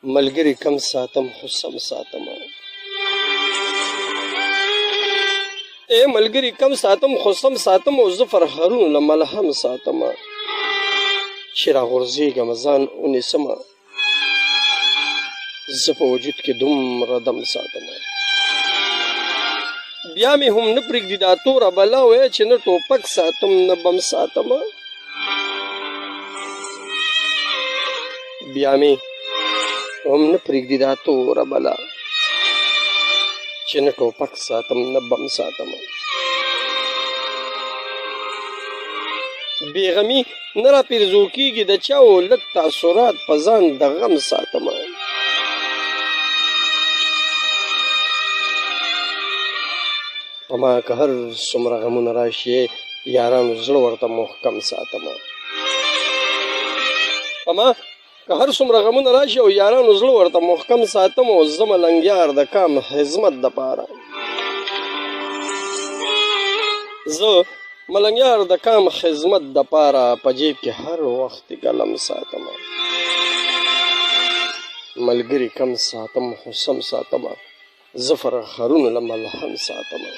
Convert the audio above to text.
ملګری کم ساتم خو سم ساتمه. اے ملګری کم ساتم خو سم ساتم او زه فرهارونو له ملهم ساتمه. چې راغورځېږم ځان ونیسمه زه په وجود کې دومره دم ساتمه. بیا مې هم نه پرېږدي دا توره بلا وایه چې نه ټوپک ساتم نه بم ساتمه. بیا مې هم نه پرېږدي دا توره بلا چې نه ټوپک ساتم نه بم ساتمه. بېغمي نه را پېرزو کېږي د چا و لږ تاثرات په ځان د غم ساتمه. په ما که هر څومره غمونه راشي یارانو زړه ورته محکم ساتمه. په ما که هر څومره غمونه راشي او یارانو زړه ورته محکم ساتم او زه ملنګیار د کام خدمت دپاره. زه ملنګیار د کام خدمت دپاره په جیب کې هر وخت قلم ساتمه. ملګري کم ساتم خو سم ساتمه زه فرهارونو له ملهم ساتمه.